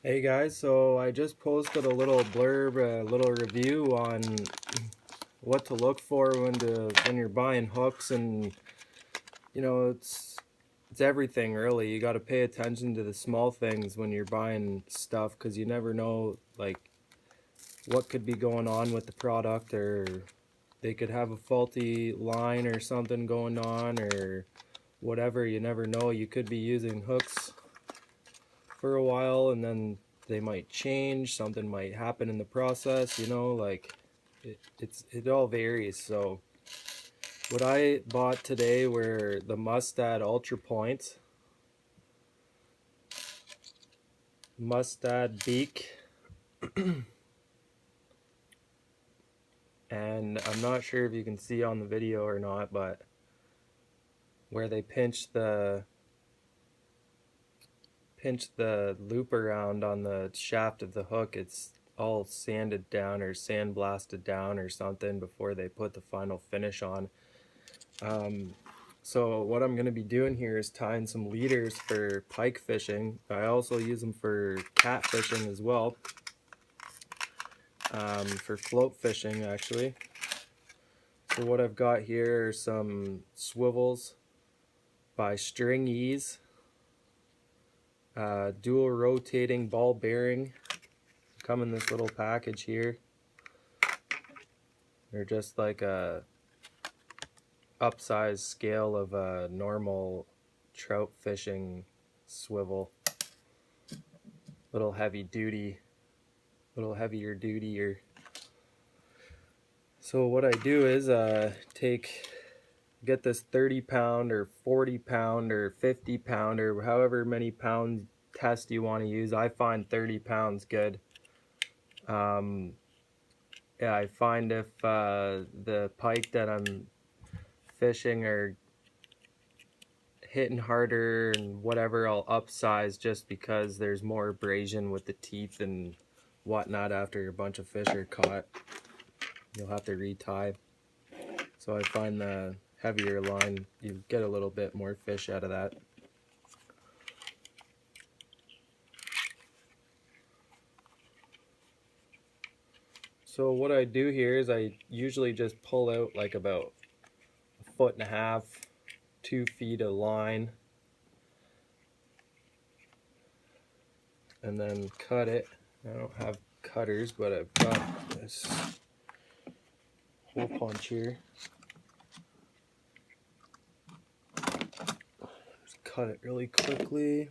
Hey guys, so I just posted a little blurb, a little review on what to look for when you're buying hooks, and it's everything really. You got to pay attention to the small things when you're buying stuff, because you never know like what could be going on with the product, or they could have a faulty line or something going on or whatever. You never know. You could be using hooks for a while and then they might change, something might happen in the process, like it all varies. So what I bought today were the Mustad Ultra Points, Mustad Beak, and I'm not sure if you can see on the video or not, but where they pinch the loop around on the shaft of the hook, it's all sanded down or sandblasted down or something before they put the final finish on. So what I'm going to be doing here is tying some leaders for pike fishing. I also use them for catfishing as well, for float fishing actually. So what I've got here are some swivels by String Ease, dual rotating ball bearing, come in this little package here. They're just like a upsized scale of a normal trout fishing swivel. Little heavier duty. So what I do is get this 30-pound or 40-pound or 50-pound or however many pound test you want to use. I find 30 pounds good. Yeah, I find if the pike that I'm fishing are hitting harder and whatever, I'll upsize just because there's more abrasion with the teeth and whatnot after a bunch of fish are caught. You'll have to retie. So I find the heavier line, you get a little bit more fish out of that. So what I do here is I usually just pull out like about 1.5 feet, 2 feet of line, and then cut it. I don't have cutters, but I've got this hole punch here. Just cut it really quickly.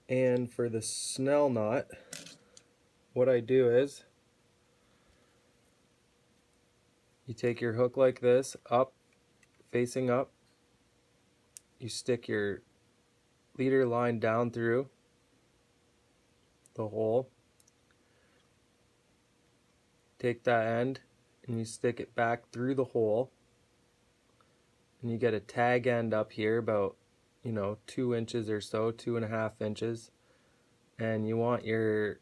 And for the Snell Knot, what I do is you take your hook like this, up, facing up. You stick your leader line down through the hole. Take that end and you stick it back through the hole. And you get a tag end up here about 2 inches or so, 2.5 inches, and you want your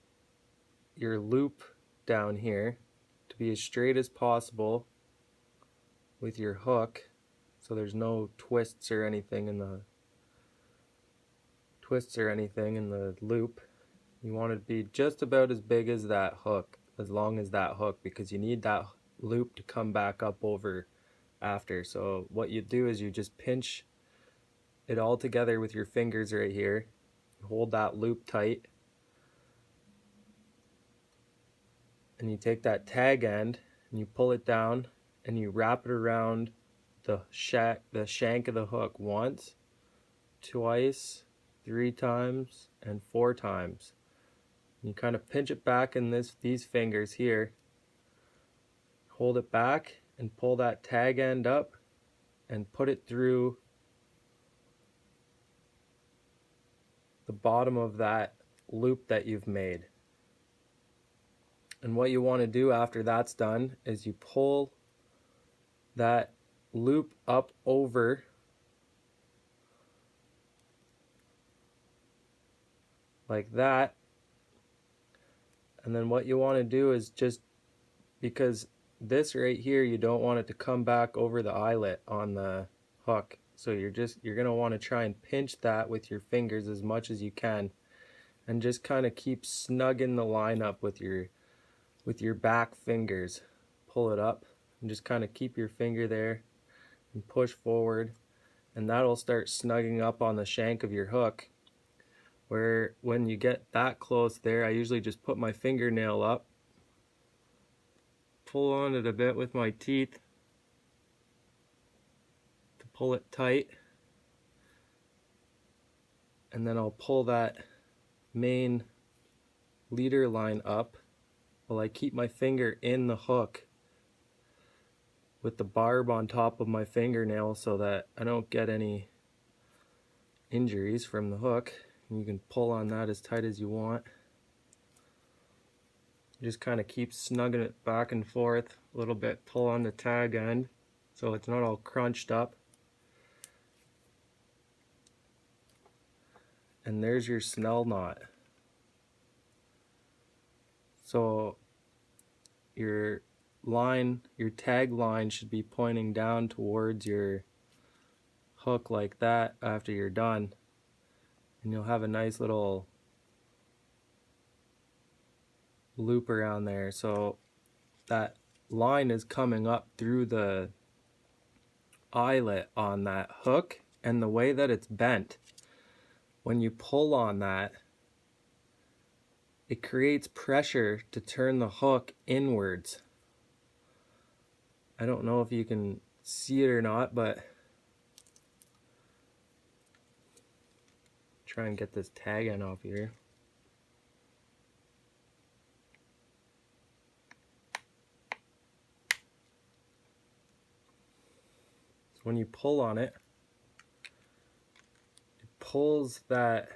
loop down here to be as straight as possible with your hook, so there's no twists or anything in the loop. You want it to be just about as big as that hook, as long as that hook, because you need that loop to come back up over after. So what you do is you just pinch it all together with your fingers right here. Hold that loop tight, and you take that tag end and you pull it down and you wrap it around the shank of the hook once, twice, 3 times, and 4 times. You kind of pinch it back in these fingers here, hold it back, and pull that tag end up and put it through the bottom of that loop that you've made. And what you want to do after that's done is you pull that loop up over like that. And then what you want to do is, just because this right here, you don't want it to come back over the eyelet on the hook. So you're gonna want to try and pinch that with your fingers as much as you can, and just kind of keep snugging the line up with your back fingers. Pull it up and just kind of keep your finger there and push forward, and that'll start snugging up on the shank of your hook. Where when you get that close there, I usually just put my fingernail up, pull on it a bit with my teeth to pull it tight, and then I'll pull that main leader line up while I keep my finger in the hook with the barb on top of my fingernail so that I don't get any injuries from the hook. And you can pull on that as tight as you want. Just kind of keep snugging it back and forth a little bit. Pull on the tag end so it's not all crunched up. And there's your Snell knot. So your tag line should be pointing down towards your hook like that after you're done. And you'll have a nice little loop around there. So that line is coming up through the eyelet on that hook, and the way that it's bent, when you pull on that, it creates pressure to turn the hook inwards. I don't know if you can see it or not, but try and get this tag end off here. So when you pull on it, it pulls that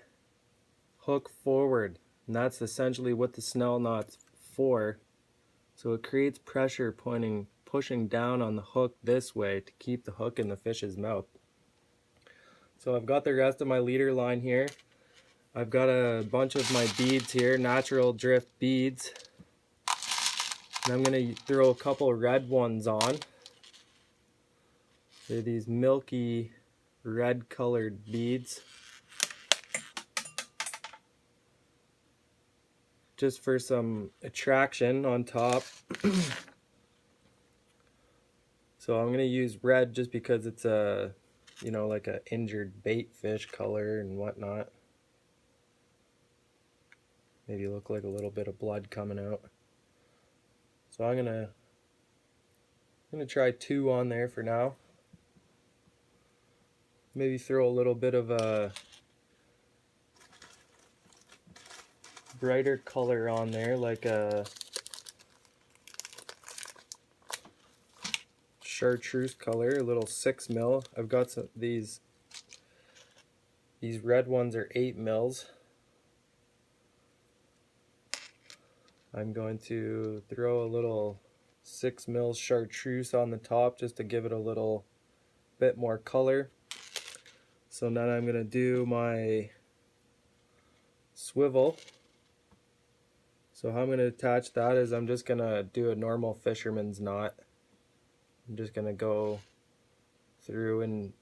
hook forward, and that's essentially what the Snell knot's for. So it creates pressure pushing down on the hook this way to keep the hook in the fish's mouth. So I've got the rest of my leader line here. I've got a bunch of my beads here, natural drift beads. And I'm going to throw a couple red ones on. They're these milky red colored beads. Just for some attraction on top. So I'm going to use red just because it's a, you know, like a injured bait fish color and whatnot. Maybe look like a little bit of blood coming out. So I'm gonna try 2 on there for now. Maybe throw a little bit of a brighter color on there, like a chartreuse color, a little 6 mil. I've got some these red ones are 8 mils. I'm going to throw a little 6 mil chartreuse on the top just to give it a little bit more color. So now I'm going to do my swivel. So how I'm going to attach that is I'm just going to do a normal fisherman's knot. I'm just going to go through and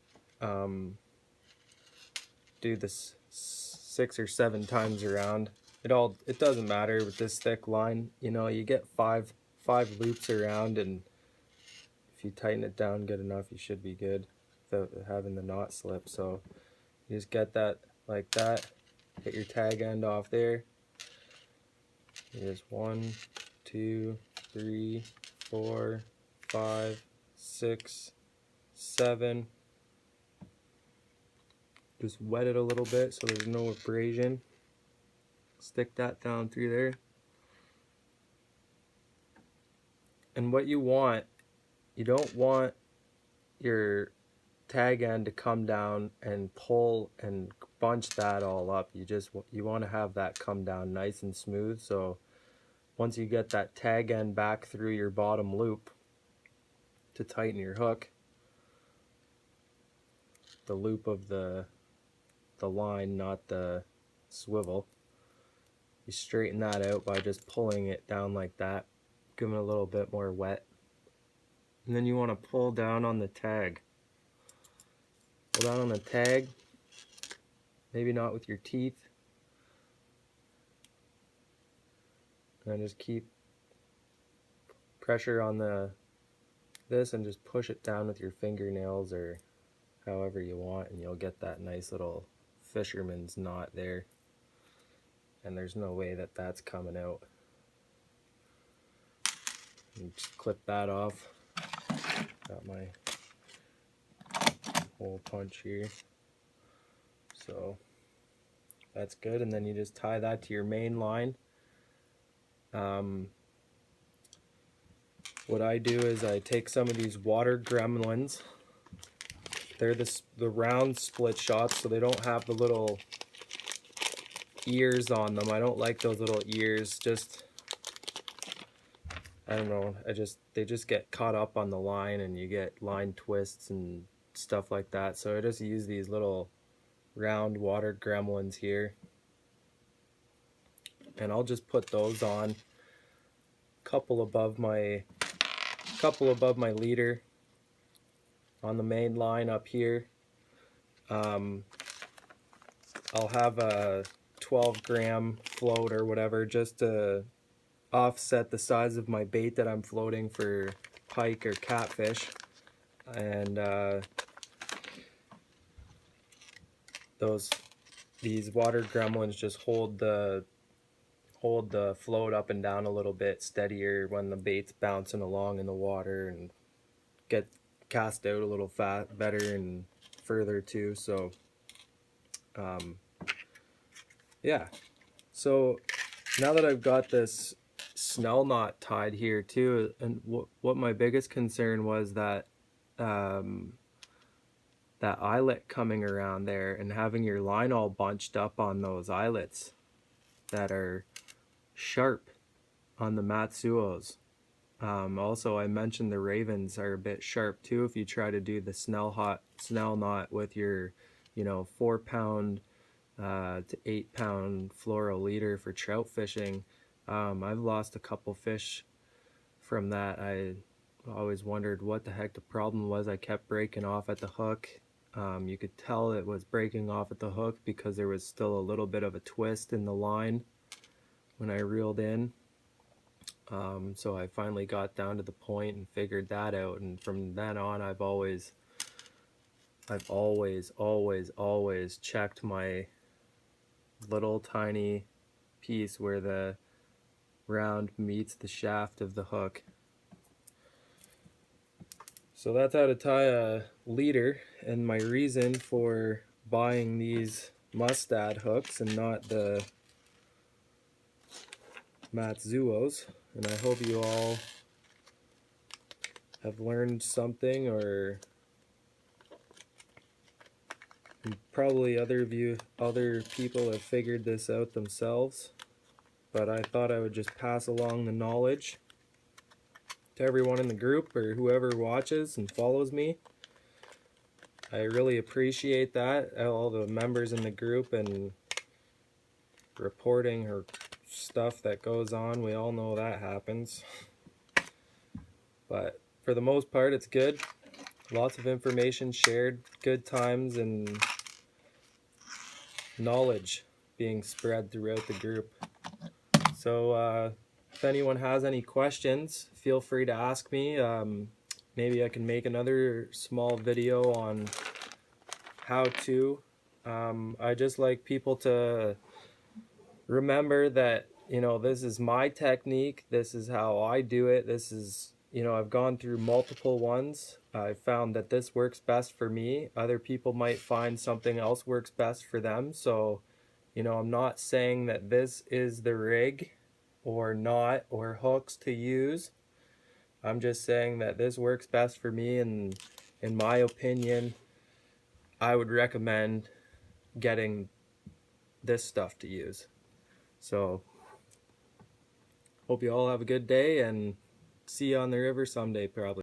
do this 6 or 7 times around. It doesn't matter with this thick line, you know, you get five loops around, and if you tighten it down good enough, you should be good without having the knot slip. So you just get that like that, get your tag end off there. Here's 1, 2, 3, 4, 5, 6, 7. Just wet it a little bit so there's no abrasion. Stick that down through there. And what you don't want your tag end to come down and pull and bunch that all up. You want to have that come down nice and smooth. So once you get that tag end back through your bottom loop to tighten your hook, the loop of the line, not the swivel, you straighten that out by just pulling it down like that, giving it a little bit more wet. And then you want to pull down on the tag Hold down on the tag, maybe not with your teeth, and then just keep pressure on this and just push it down with your fingernails or however you want, and you'll get that nice little fisherman's knot there. And there's no way that that's coming out. And just clip that off. Got my hole punch here. So that's good, and then you just tie that to your main line. What I do is I take some of these water gremlins. They're the round split shots, so they don't have the little ears on them. I don't like those little ears. Just, I don't know, they just get caught up on the line and you get line twists and stuff like that. So I just use these little round water gremlins here, and I'll just put those on couple above my leader on the main line up here. I'll have a 12-gram float or whatever just to offset the size of my bait that I'm floating for pike or catfish, and these water gremlins just hold the float up and down a little bit steadier when the bait's bouncing along in the water, and get cast out a little better and further too. So yeah, so now that I've got this Snell knot tied here too, and what my biggest concern was that that eyelet coming around there and having your line all bunched up on those eyelets that are sharp on the Matsuos. Also, I mentioned the ravens are a bit sharp too if you try to do the Snell knot with your 4-pound to 8-pound fluoro leader for trout fishing. I've lost a couple fish from that. I always wondered what the heck the problem was. I kept breaking off at the hook. You could tell it was breaking off at the hook because there was still a little bit of a twist in the line when I reeled in. So I finally got down to the point and figured that out, and from then on I've always checked my little tiny piece where the round meets the shaft of the hook. So that's how to tie a leader, and my reason for buying these Mustad hooks and not the Matsuos. And I hope you all have learned something, or probably other people have figured this out themselves, but I thought I would just pass along the knowledge to everyone in the group or whoever watches and follows me. I really appreciate that, all the members in the group, and reporting or stuff that goes on. We all know that happens, but for the most part it's good. Lots of information shared, good times, and knowledge being spread throughout the group. So if anyone has any questions, feel free to ask me. Maybe I can make another small video on how to. I just like people to remember that, this is my technique, this is how I do it, this is, I've gone through multiple ones. I found that this works best for me. Other people might find something else works best for them. So, I'm not saying that this is the rig or not, or hooks to use. I'm just saying that this works best for me, and in my opinion, I would recommend getting this stuff to use. So, hope you all have a good day, and see you on the river someday probably.